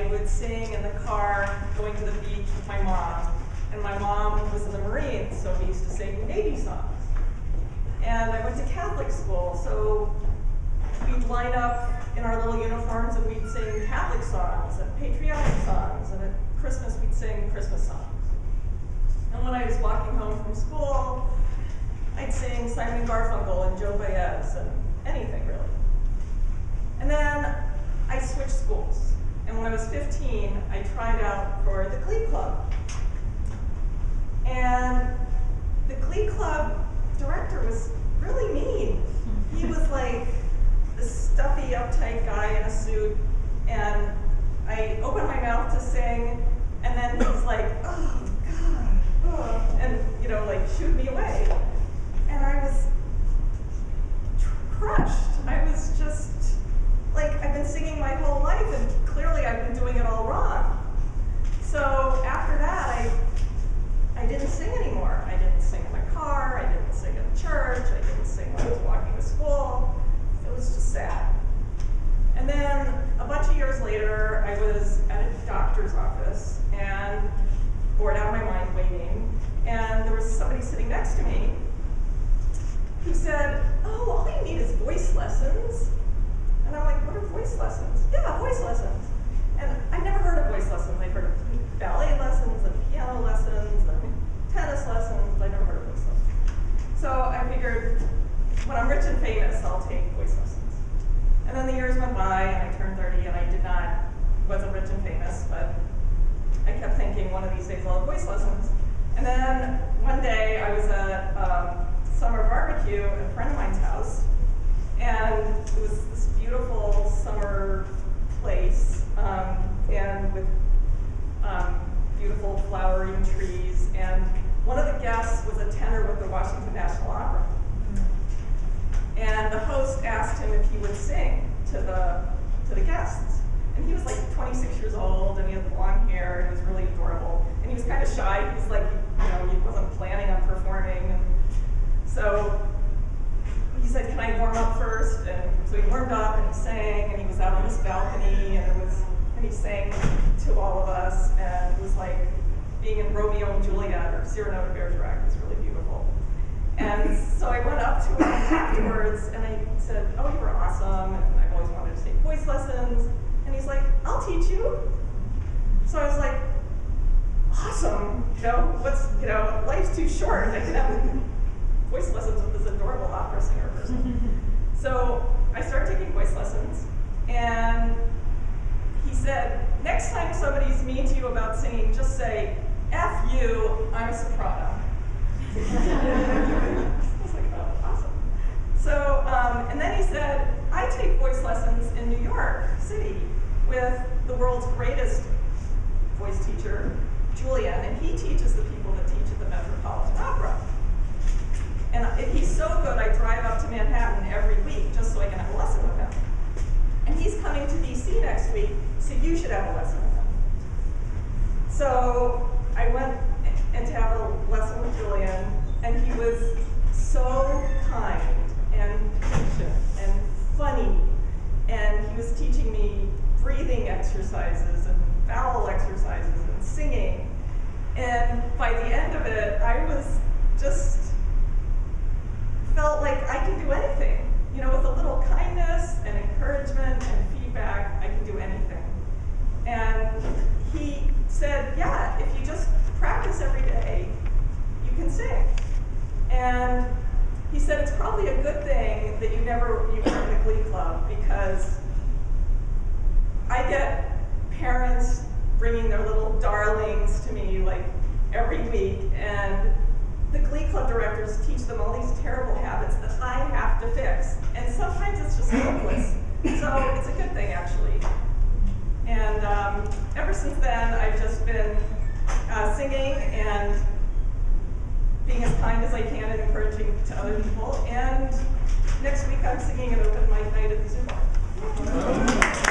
would sing in the car going to the beach with my mom. And my mom was in the Marines, so we used to sing Navy songs. And I went to Catholic school, so we'd line up in our little uniforms and we'd sing Catholic songs and patriotic songs, and at Christmas we'd sing Christmas songs. And when I was walking home from school, I'd sing Simon and Garfunkel and Joe Baez and anything really. And then I switched schools. And when I was 15, I tried out for the Glee Club. And the Glee Club director was really mean. He was like this stuffy, uptight guy in a suit. And I opened my mouth to sing, and then he was like, oh, God, oh, and, you know, like, shooed me away. And I was crushed. I was just, like, I've been singing my whole life, and clearly I've been doing it all wrong. So after that, I didn't sing anymore. I didn't sing in the car, I didn't sing in church, I didn't sing when I was walking to school. It was just sad. And then a bunch of years later, I was at a doctor's office and bored out of my mind waiting, and there was somebody sitting next to me who said, oh, all you need is voice lessons. And I'm like, what are voice lessons? Yeah, voice lessons. And I never heard of voice lessons. I've heard of ballet lessons and piano lessons and tennis lessons, but I never heard of voice lessons. So I figured, when I'm rich and famous, I'll take voice lessons. And then the years went by, and I turned 30, and I wasn't rich and famous, but I kept thinking, one of these days I'll have voice lessons. And then one day I was at summer barbecue at a friend of mine's house, and it was this beautiful summer place, and with beautiful flowering trees, and one of the guests was a tenor with the Washington National Opera. And the host asked him if he would sing to the guests. And he was like 26 years old, and he had long hair, and he was really adorable. And he was kind of shy. He was like, you know, he wasn't planning on performing. And so he said, can I warm up first? And so he warmed up, and he sang, and he was out on this balcony, and he sang to all of us, and it was like being in Romeo and Juliet or Cyrano de Bergerac. It was really beautiful. And so I went up to him afterwards, and I said, oh, you were awesome, and I've always wanted to take voice lessons. And he's like, I'll teach you. So I was like, awesome, life's too short. I could have voice lessons with this adorable opera singer person. So I started taking voice lessons, and he said, next time somebody's mean to you about singing, just say, F you, I'm a soprano. I was like, oh, awesome. So, and then he said, I take voice lessons in New York City with the world's greatest voice teacher, Julian, and he teaches the people that teach at the Metropolitan Opera. And he's so good, I drive up to Manhattan every week just so I can have a lesson with him. And he's coming to DC next week, so you should have a lesson with him. So I went and to have a lesson with Julian, and he was so kind and patient and funny, and he was teaching me breathing exercises and vowel exercises and singing, and by the end of it, I was just felt like I can do anything. You know, with a little kindness and encouragement and feedback, I can do anything. And he said, yeah, if you just practice every day, you can sing. And he said it's probably a good thing that you weren't in the Glee Club, because I get parents bringing their little darlings to me like every week, and the Glee Club directors teach them all these terrible habits that I have to fix. And sometimes it's just hopeless. So it's a good thing, actually. And ever since then, I've just been singing and being as kind as I can and encouraging to other people. And next week, I'm singing an open mic night at the Zoo Bar.